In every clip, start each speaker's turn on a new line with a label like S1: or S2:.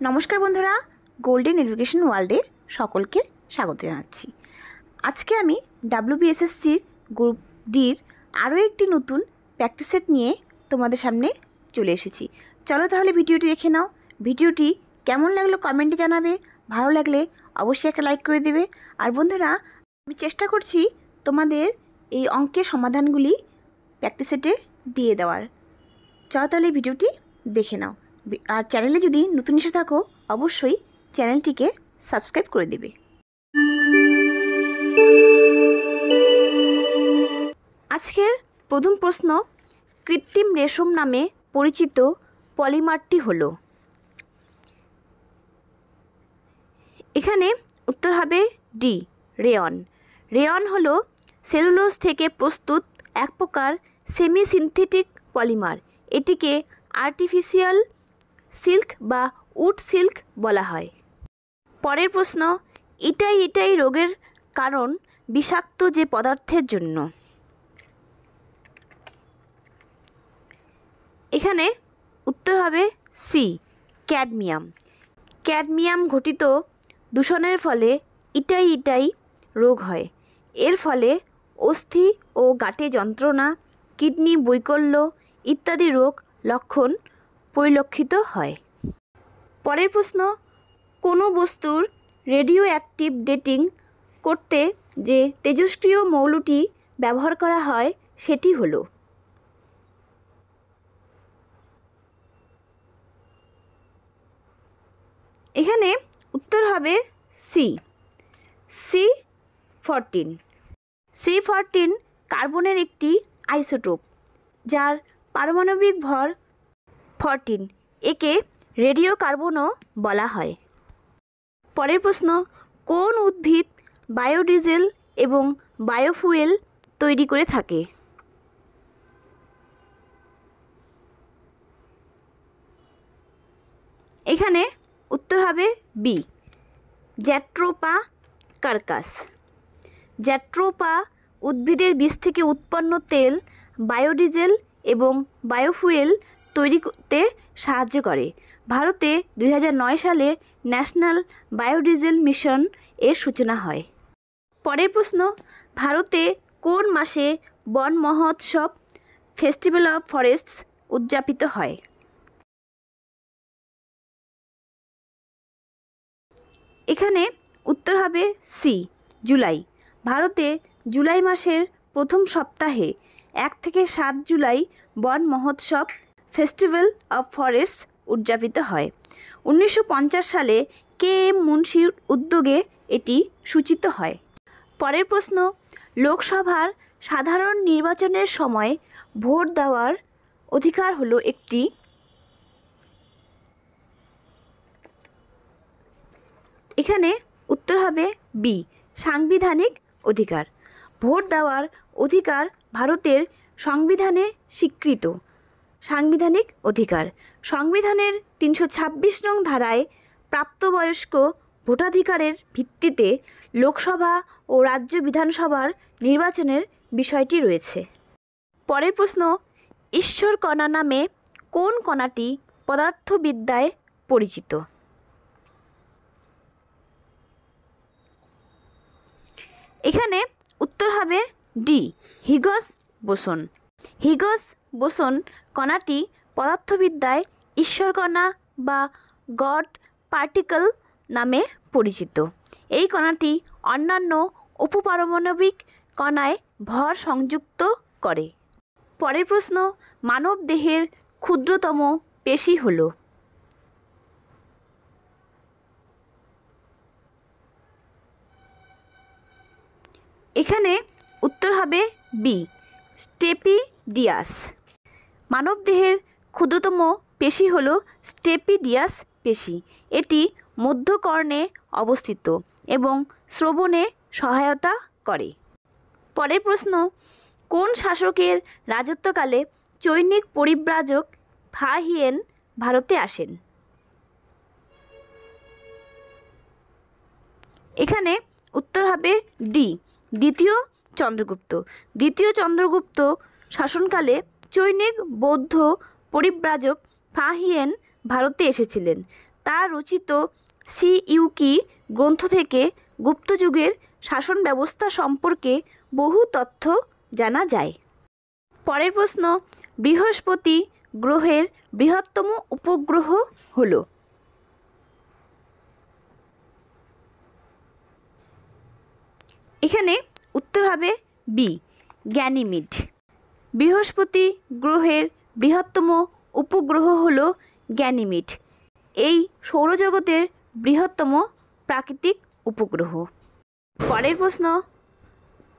S1: নমস্কার বন্ধুরা, golden education ওয়ার্ল্ডে সকলকে স্বাগত জানাচ্ছি। আজকে আমি WBSSCর গ্রুপ ডির আরও একটি নতুন প্র্যাকটিস সেট নিয়ে তোমাদের সামনে চলে এসেছি। চলো তাহলে ভিডিওটি দেখে নাও। ভিডিওটি কেমন লাগলো কমেন্টে জানাবে, ভালো লাগলে অবশ্যই একটা লাইক করে দেবে। আর বন্ধুরা, আমি চেষ্টা করছি তোমাদের এই অঙ্কের সমাধানগুলি প্র্যাকটিস সেটে দিয়ে দেওয়ার। চলো তাহলে ভিডিওটি দেখে নাও। আর চ্যানেলে যদি নতুন এসে থাকো অবশ্যই চ্যানেলটিকে সাবস্ক্রাইব করে দেবে। আজকের প্রথম প্রশ্ন, কৃত্রিম রেশম নামে পরিচিত পলিমারটি হলো। এখানে উত্তর হবে ডি, রেয়ন। রেয়ন হলো সেলুলোজ থেকে প্রস্তুত এক প্রকার সেমি সিনথেটিক পলিমার। এটিকে আর্টিফিশিয়াল সিল্ক বা উড সিল্ক বলা হয়। পরের প্রশ্ন, ইটাই রোগের কারণ বিষাক্ত যে পদার্থের জন্য। এখানে উত্তর হবে সি, ক্যাডমিয়াম। ক্যাডমিয়াম ঘটিত দূষণের ফলে ইটাই রোগ হয়। এর ফলে অস্থি ও গাঁটে যন্ত্রণা, কিডনি বৈকল্য ইত্যাদি রোগ লক্ষণ পরিলক্ষিত হয়। পরের প্রশ্ন, কোনো বস্তুর রেডিও অ্যাক্টিভ ডেটিং করতে যে তেজস্ক্রিয় মৌলটি ব্যবহার করা হয় সেটি হলো। এখানে উত্তর হবে সি, C14। C14 কার্বনের একটি আইসোটোপ যার পারমাণবিক ভর 14। একে রেডিও কার্বনও বলা হয়। পরের প্রশ্ন, কোন উদ্ভিদ বায়োডিজেল এবং বায়োফুয়েল তৈরি করে থাকে। এখানে উত্তর হবে বি, জ্যাট্রোপা কার্কাস। জ্যাট্রোপা উদ্ভিদের বীজ থেকে উৎপন্ন তেল বায়োডিজেল এবং বায়োফুয়েল তৈরি করতে সাহায্য করে। ভারতে 2009 সালে ন্যাশনাল বায়োডিজেল মিশন এর সূচনা হয়। পরের প্রশ্ন, ভারতে কোন মাসে বন মহোৎসব ফেস্টিভ্যাল অফ ফরেস্টস উদযাপিত হয়। এখানে উত্তর হবে সি, জুলাই। ভারতে জুলাই মাসের প্রথম সপ্তাহে 1 থেকে 7 জুলাই বন মহোৎসব ফেস্টিভ্যাল অফ ফরেস্টস উদযাপিত হয়। 1950 সালে KM মুন্সির উদ্যোগে এটি সূচিত হয়। পরের প্রশ্ন, লোকসভার সাধারণ নির্বাচনের সময় ভোট দেওয়ার অধিকার হলো একটি। এখানে উত্তর হবে বি, সাংবিধানিক অধিকার। ভোট দেওয়ার অধিকার ভারতের সংবিধানে স্বীকৃত সাংবিধানিক অধিকার। সংবিধানের 326 নং ধারায় প্রাপ্তবয়স্ক ভোটাধিকারের ভিত্তিতে লোকসভা ও রাজ্য বিধানসভার নির্বাচনের বিষয়টি রয়েছে। পরের প্রশ্ন, ঈশ্বরকণা নামে কোন কণাটি পদার্থবিদ্যায় পরিচিত। এখানে উত্তর হবে D, Higgs boson. Higgs boson কণাটি পদার্থবিদ্যায় ঈশ্বরকণা বা গড পার্টিকল নামে পরিচিত। এই কণাটি অন্যান্য উপপারমাণবিক কণায় ভর সংযুক্ত করে। পরের প্রশ্ন, মানব দেহের ক্ষুদ্রতম পেশি হলো। এখানে উত্তর হবে বি, স্টেপিডিয়াস। মানবদেহের ক্ষুদ্রতম পেশি হল স্টেপিডিয়াস পেশি। এটি মধ্যকর্ণে অবস্থিত এবং শ্রবণে সহায়তা করে। পরের প্রশ্ন, কোন শাসকের রাজত্বকালে চৈনিক পরিব্রাজক ফা হিয়েন ভারতে আসেন। এখানে উত্তর হবে ডি, দ্বিতীয় চন্দ্রগুপ্ত। দ্বিতীয় চন্দ্রগুপ্ত শাসনকালে চৈনিক বৌদ্ধ পরিব্রাজক ফা হিয়েন ভারতে এসেছিলেন। তার রচিত সিইউকি গ্রন্থ থেকে গুপ্তযুগের শাসন ব্যবস্থা সম্পর্কে বহু তথ্য জানা যায়। পরের প্রশ্ন, বৃহস্পতি গ্রহের বৃহত্তম উপগ্রহ হলো? এখানে উত্তর হবে বি, গ্যানিমিড। বৃহস্পতি গ্রহের বৃহত্তম উপগ্রহ হল গ্যানিমিড। এই সৌরজগতের বৃহত্তম প্রাকৃতিক উপগ্রহ।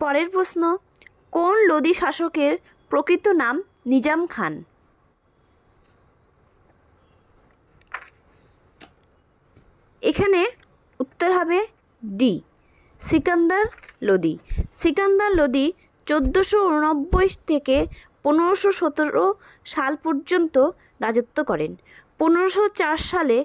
S1: পরের প্রশ্ন, কোন লোদি শাসকের প্রকৃত নাম নিজাম খান? এখানে উত্তর হবে ডি, সিকান্দার লোদি। সিকান্দার লোদি 1489 থেকে 1517 সাল পর্যন্ত রাজত্ব করেন। 1504 সালে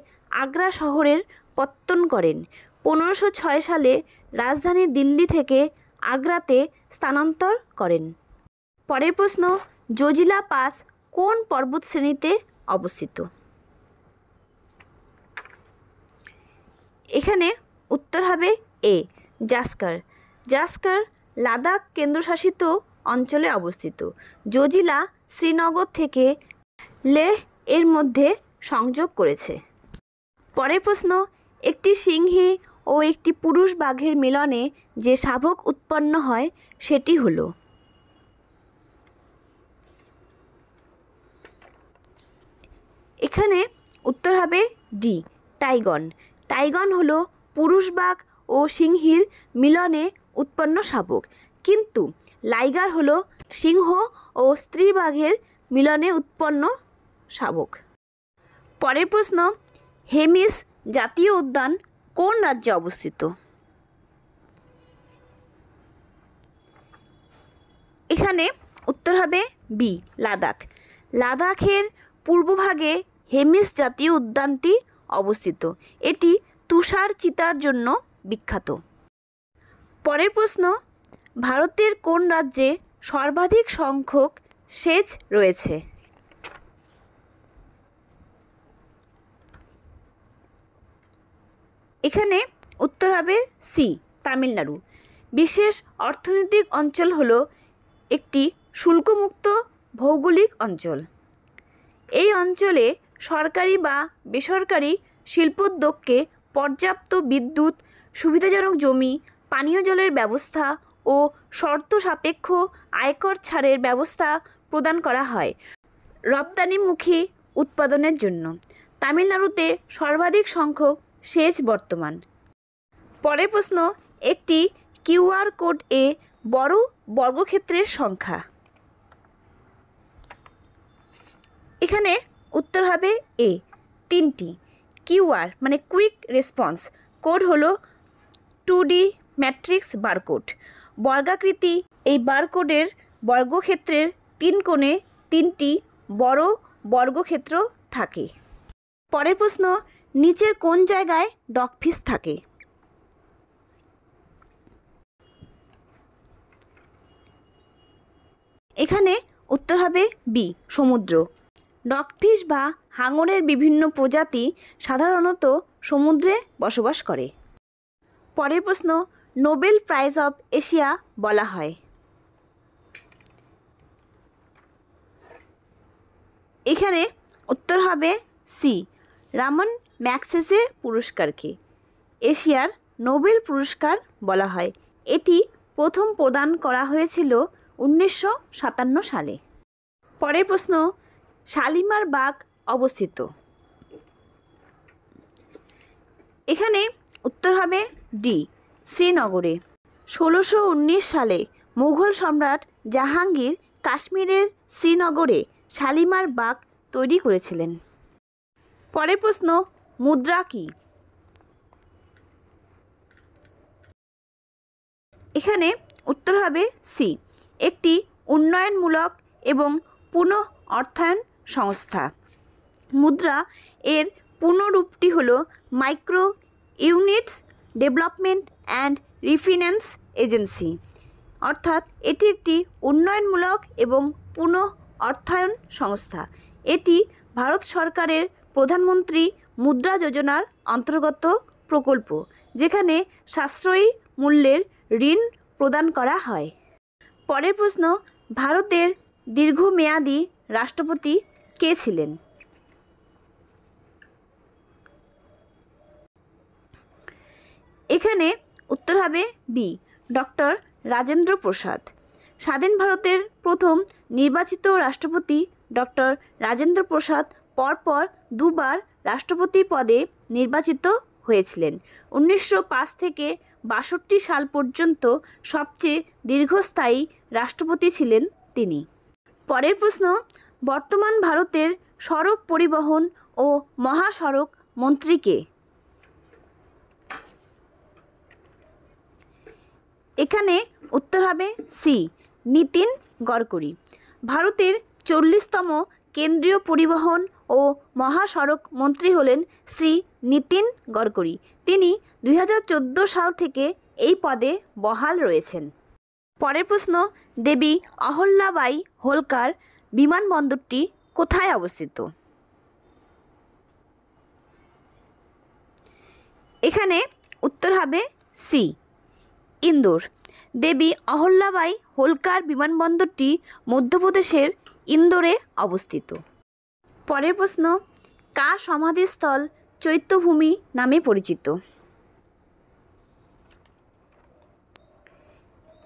S1: আগ্রা শহরের পত্তন করেন। 1506 সালে রাজধানী দিল্লি থেকে আগ্রাতে স্থানান্তর করেন। পরের প্রশ্ন, জজিলা পাস কোন পর্বতশ্রেণীতে অবস্থিত? এখানে উত্তর হবে এ, জাস্কার। জাস্কার লাদাখ কেন্দ্রশাসিত অঞ্চলে অবস্থিত। জজিলা শ্রীনগর থেকে লেহ এর মধ্যে সংযোগ করেছে। পরের প্রশ্ন, একটি সিংহী ও একটি পুরুষ বাঘের মিলনে যে শাবক উৎপন্ন হয় সেটি হলো? এখানে উত্তর হবে ডি, টাইগন। টাইগন হলো পুরুষ বাঘ ও সিংহীর মিলনে উৎপন্ন শাবক, কিন্তু লাইগার হলো সিংহ ও স্ত্রী বাঘের মিলনে উৎপন্ন শাবক। পরের প্রশ্ন, হেমিস জাতীয় উদ্যান কোন রাজ্যে অবস্থিত? এখানে উত্তর হবে বি, লাদাখ। লাদাখের পূর্বভাগে হেমিস জাতীয় উদ্যানটি অবস্থিত। এটি তুষার চিতার জন্য বিখ্যাত। পরের প্রশ্ন, ভারতের কোন রাজ্যে সর্বাধিক সংখ্যক সেচ রয়েছে? এখানে উত্তর হবে সি, তামিলনাড়ু। বিশেষ অর্থনৈতিক অঞ্চল হলো একটি শুল্কমুক্ত ভৌগোলিক অঞ্চল। এই অঞ্চলে সরকারি বা বেসরকারি শিল্পোদ্যোগকে পর্যাপ্ত বিদ্যুৎ, সুবিধাজনক জমি, পানীয় জলের ব্যবস্থা ও শর্ত সাপেক্ষ আয়কর ছাড়ের ব্যবস্থা প্রদান করা হয় রপ্তানিমুখী উৎপাদনের জন্য। তামিলনাড়ুতে সর্বাধিক সংখ্যক সেচ বর্তমান। পরের প্রশ্ন, একটি কিউআর কোড এ বড় বর্গক্ষেত্রের সংখ্যা? এখানে উত্তর হবে এ, 3টি। কিউআর মানে কুইক রেসপন্স কোড হলো 2D ম্যাট্রিক্স বারকোড। বর্গাকৃতি এই বারকোডের বর্গক্ষেত্রের 3 কোণে 3টি বড় বর্গক্ষেত্র থাকে। পরের প্রশ্ন, নিচের কোন জায়গায় ডগফিশ থাকে? এখানে উত্তর হবে বি, সমুদ্র। ডগফিশ বা হাঙরের বিভিন্ন প্রজাতি সাধারণত সমুদ্রে বসবাস করে। পরের প্রশ্ন, নোবেল প্রাইজ অফ এশিয়া বলা হয়? এখানে উত্তর হবে সি, রামন ম্যাগসেসে পুরস্কারকে এশিয়ার নোবেল পুরস্কার বলা হয়। এটি প্রথম প্রদান করা হয়েছিল 1957 সালে। পরের প্রশ্ন, শালিমার বাগ অবস্থিত? এখানে উত্তর হবে ডি, শ্রীনগরে। 1619 সালে মুঘল সম্রাট জাহাঙ্গীর কাশ্মীরের শ্রীনগরে শালিমার বাগ তৈরি করেছিলেন। পরের প্রশ্ন, মুদ্রা কি? এখানে উত্তর হবে সি, একটি উন্নয়নমূলক এবং পুনঃ অর্থায়ন সংস্থা। মুদ্রা এর পূর্ণরূপটি হল micro units development and refinance agency, অর্থাৎ এটি একটি উন্নয়নমূলক এবং পুনঃ অর্থায়ন সংস্থা। এটি ভারত সরকারের প্রধানমন্ত্রী মুদ্রা যোজনার অন্তর্গত প্রকল্প, যেখানে সাশ্রয়ী মূল্যের ঋণ প্রদান করা হয়। পরের প্রশ্ন, ভারতের দীর্ঘমেয়াদী রাষ্ট্রপতি কে ছিলেন? এখানে উত্তর হবে বি, ডক্টর রাজেন্দ্র প্রসাদ। স্বাধীন ভারতের প্রথম নির্বাচিত রাষ্ট্রপতি ডক্টর রাজেন্দ্র প্রসাদ পরপর দুবার রাষ্ট্রপতি পদে নির্বাচিত হয়েছিলেন। 1905 থেকে 62 সাল পর্যন্ত সবচেয়ে দীর্ঘস্থায়ী রাষ্ট্রপতি ছিলেন তিনি। পরের প্রশ্ন, বর্তমান ভারতের সড়ক পরিবহন ও মহাসড়ক মন্ত্রী কে? এখানে উত্তর হবে সি, নীতিন গডকরি। ভারতের 40তম কেন্দ্রীয় পরিবহন ও মহাসড়ক মন্ত্রী হলেন শ্রী নীতিন গডকরি। তিনি 2014 সাল থেকে এই পদে বহাল রয়েছেন। পরের প্রশ্ন, দেবী অহল্যাবাই হোলকার বিমানবন্দরটি কোথায় অবস্থিত? এখানে উত্তর হবে সি, ইন্দোর। দেবী অহল্যাবাই হোলকার বিমানবন্দরটি মধ্যপ্রদেশের ইন্দোরে অবস্থিত। পরের প্রশ্ন, কার সমাধিস্থল চৈত্যভূমি নামে পরিচিত?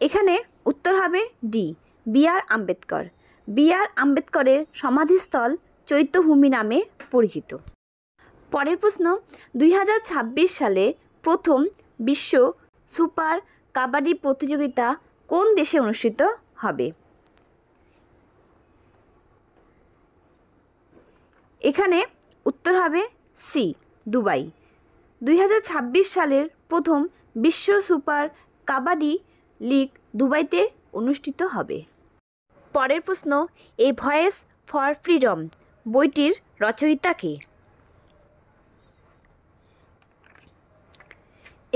S1: এখানে উত্তর হবে ডি, বি.আর. আম্বেদকর। বি.আর. আম্বেদকরের সমাধিস্থল চৈত্যভূমি নামে পরিচিত। পরের প্রশ্ন, 2026 সালে প্রথম বিশ্ব সুপার কাবাডি প্রতিযোগিতা কোন দেশে অনুষ্ঠিত হবে? এখানে উত্তর হবে সি, দুবাই। 2026 সালের প্রথম বিশ্ব সুপার কাবাডি লিগ দুবাইতে অনুষ্ঠিত হবে। পরের প্রশ্ন, এ ভয়েস ফর ফ্রিডম বইটির রচয়িতা কে?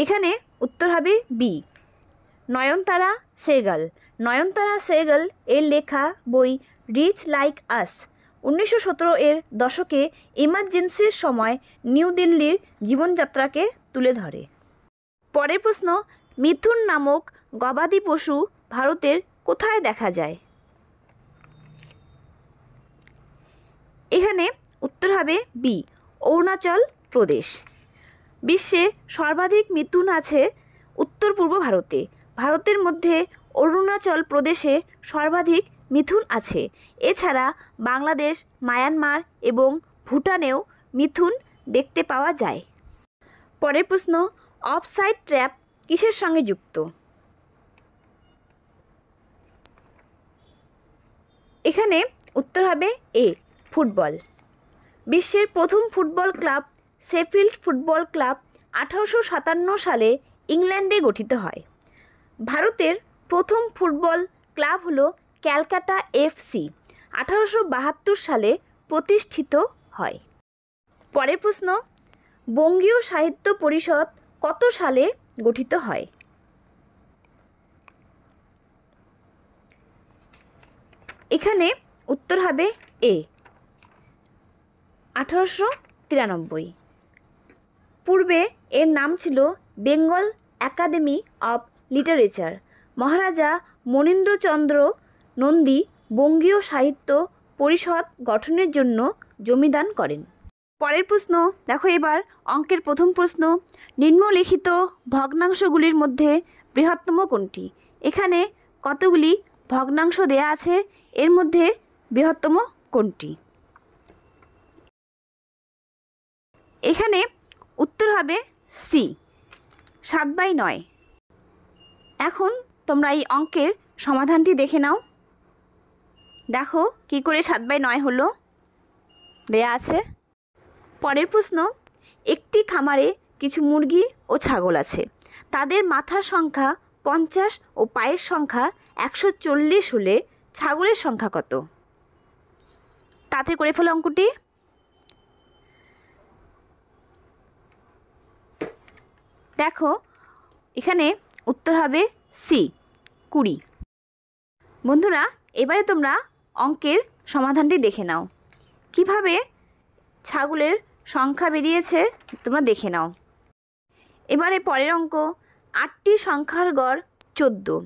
S1: এখানে উত্তর হবে বি, নয়নতারা সেহগাল। নয়নতারা সেহগাল এর লেখা বই রিচ লাইক আস 1917 এর দশকে ইমার্জেন্সির সময় নিউ দিল্লির জীবনযাত্রাকে তুলে ধরে। পরের প্রশ্ন, মিথুন নামক গবাদি পশু ভারতের কোথায় দেখা যায়? এখানে উত্তর হবে বি, অরুণাচল প্রদেশ। বিশ্বে সর্বাধিক মিথুন আছে উত্তর পূর্ব ভারতে। ভারতের মধ্যে অরুণাচল প্রদেশে সর্বাধিক মিথুন আছে। এছাড়া বাংলাদেশ, মায়ানমার এবং ভুটানেও মিথুন দেখতে পাওয়া যায়। পরের প্রশ্ন, অফসাইড ট্র্যাপ কিসের সঙ্গে যুক্ত? এখানে উত্তর হবে এ, ফুটবল। বিশ্বের প্রথম football club Sheffield football club 1857 সালে ইংল্যান্ডে গঠিত হয়। ভারতের প্রথম ফুটবল ক্লাব হলো ক্যালকাটা এফসি, 1872 সালে প্রতিষ্ঠিত হয়। পরের প্রশ্ন, বঙ্গীয় সাহিত্য পরিষদ কত সালে গঠিত হয়? এখানে উত্তর হবে এ, 1893। পূর্বে এর নাম ছিল বেঙ্গল একাডেমি অফ লিটারেচার। মহারাজা মনীন্দ্রচন্দ্র নন্দী বঙ্গীয় সাহিত্য পরিষদ গঠনের জন্য জমিদান করেন। পরের প্রশ্ন দেখো, এবার অঙ্কের প্রথম প্রশ্ন, নিম্নলিখিত ভগ্নাংশগুলির মধ্যে বৃহত্তম কোনটি? এখানে কতগুলি ভগ্নাংশ দেয়া আছে, এর মধ্যে বৃহত্তম কোনটি? এখানে উত্তর হবে সি, 7/9। এখন তোমরা এই অঙ্কের সমাধানটি দেখে নাও। দেখো কি করে 7/9 হলো, দেয়া আছে। পরের প্রশ্ন, একটি খামারে কিছু মুরগি ও ছাগল আছে। তাদের মাথার সংখ্যা 50 ও পায়ের সংখ্যা 140 হলে ছাগলের সংখ্যা কত? তাতে করে ফেলো অঙ্কটি। দেখো এখানে উত্তর হবে সি, 20। বন্ধুরা, এবারে তোমরা অঙ্কের সমাধানটি দেখে নাও। কিভাবে ছাগলের সংখ্যা বেরিয়েছে, তোমরা দেখে নাও। এবারে পরের অঙ্ক, 8টি সংখ্যার গড় 14।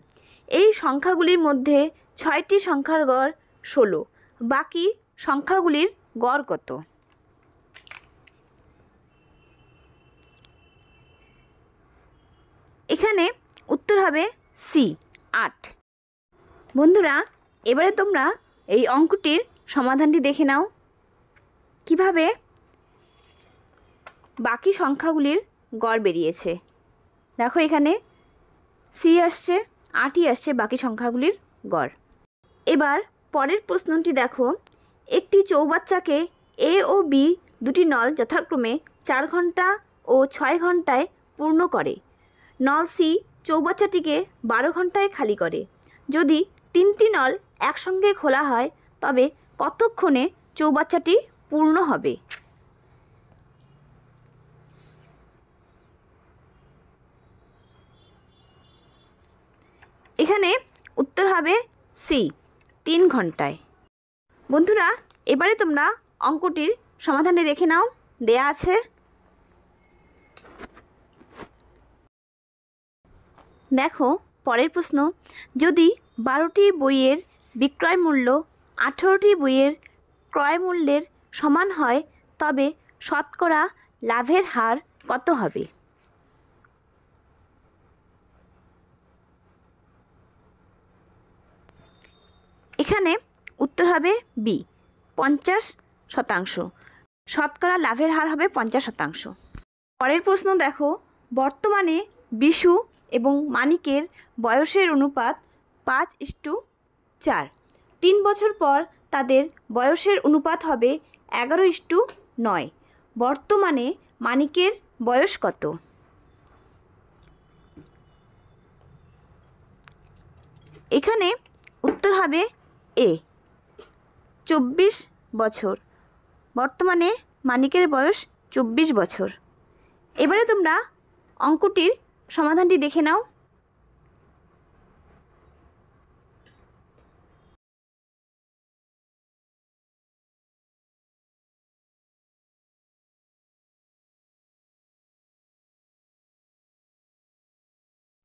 S1: এই সংখ্যাগুলির মধ্যে 6টি সংখ্যার গড় 16। বাকি সংখ্যাগুলির গড় কত? এখানে উত্তর হবে সি, 8। বন্ধুরা, এবারে তোমরা এই অঙ্কটির সমাধানটি দেখে নাও কিভাবে বাকি সংখ্যাগুলির গড় বেরিয়েছে। দেখো এখানে সি আসছে, 8ই আসছে বাকি সংখ্যাগুলির গড়। এবার পরের প্রশ্নটি দেখো, একটি চৌবাচ্চাকে এ ও বি দুটি নল যথাক্রমে 4 ঘন্টা ও 6 ঘন্টায় পূর্ণ করে। নল সি চৌবাচ্চাটিকে 12 ঘন্টায় খালি করে। যদি 3টি নল একসঙ্গে খোলা হয় তবে কতক্ষণে চৌবাচ্চাটি পূর্ণ হবে? এখানে উত্তর হবে সি, 3 ঘন্টায়। বন্ধুরা, এবারে তোমরা অঙ্কটির সমাধানটি দেখে নাও, দেয়া আছে। দেখো পরের প্রশ্ন, যদি 12টি বইয়ের বিক্রয় মূল্য 18টি বইয়ের ক্রয় মূল্যের সমান হয় তবে শতকরা লাভের হার কত হবে? এখানে উত্তর হবে বি, 50%। শতকরা লাভের হার হবে 50%। পরের প্রশ্ন দেখো, বর্তমানে বিশু এবং মানিকের বয়সের অনুপাত 5:4। 3 বছর পর তাদের বয়সের অনুপাত হবে 11:9। বর্তমানে মানিকের বয়স কত? এখানে উত্তর হবে এ, 24 বছর। বর্তমানে মানিকের বয়স 24 বছর। এবারে তোমরা অঙ্কটির সমাধানটি দেখে নাও।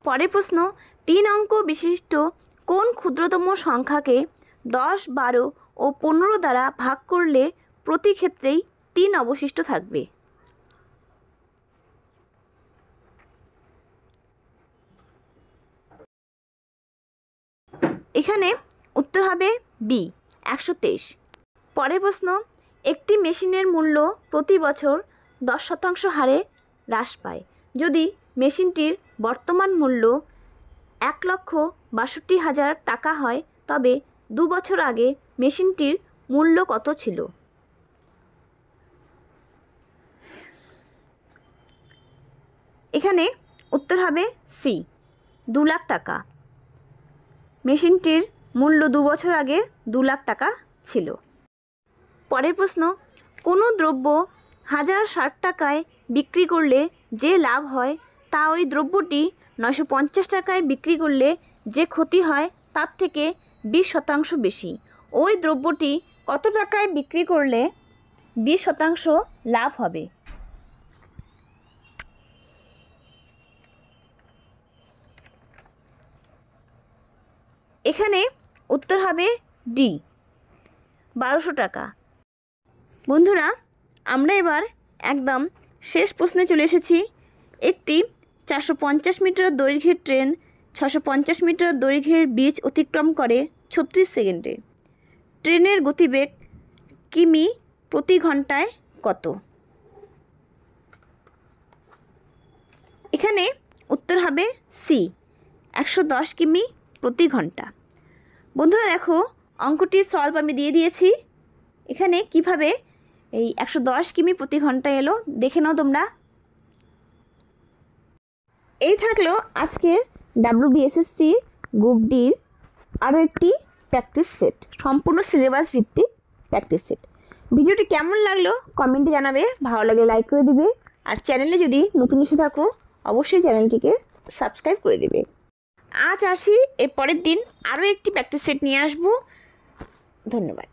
S1: পরের প্রশ্ন, 3 অঙ্ক বিশিষ্ট কোন ক্ষুদ্রতম সংখ্যাকে 10, 12 ও 15 দ্বারা ভাগ করলে প্রতি ক্ষেত্রেই 3 অবশিষ্ট থাকবে? এখানে উত্তর হবে বি, 123। পরের প্রশ্ন, একটি মেশিনের মূল্য প্রতি বছর 10% হারে হ্রাস পায়। যদি মেশিনটির বর্তমান মূল্য 1,62,000 টাকা হয় তবে 2 বছর আগে মেশিনটির মূল্য কত ছিল? এখানে উত্তর হবে সি, 2 লাখ টাকা। মেশিনটির মূল্য 2 বছর আগে 2 লাখ টাকা ছিল। পরের প্রশ্ন, কোনো দ্রব্য 1060 টাকায় বিক্রি করলে যে লাভ হয় তা ওই দ্রব্যটি 950 টাকায় বিক্রি করলে যে ক্ষতি হয় তার থেকে 20% বেশি। ওই দ্রব্যটি কত টাকায় বিক্রি করলে 20% লাভ হবে? এখানে উত্তর হবে ডি, 1200 টাকা। বন্ধুরা, আমরা এবার একদম শেষ প্রশ্নে চলে এসেছি। একটি 450 মিটার দৈর্ঘ্যের ট্রেন 650 মিটার দৈর্ঘ্যের ব্রিজ অতিক্রম করে 36 সেকেন্ডে। ট্রেনের গতিবেগ কিমি প্রতি ঘন্টায় কত? এখানে উত্তর হবে সি, 110 কিমি প্রতি ঘন্টা। বন্ধুরা দেখো, অঙ্কটি সলভ আমি দিয়ে দিয়েছি। এখানে কিভাবে এই 110 কিমি প্রতি ঘন্টা এলো দেখে নাও তোমরা। এই থাকলো আজকের WBSSC গ্রুপ ডির আরও একটি প্র্যাকটিস সেট, সম্পূর্ণ সিলেবাস ভিত্তিক প্র্যাকটিস সেট। ভিডিওটি কেমন লাগলো কমেন্টে জানাবে, ভালো লাগলে লাইক করে দিবে, আর চ্যানেলে যদি নতুন এসে থাকো অবশ্যই চ্যানেলটিকে সাবস্ক্রাইব করে দেবে। আজ আসি, এর পরের দিন আরও একটি প্র্যাকটিস সেট নিয়ে আসবো। ধন্যবাদ।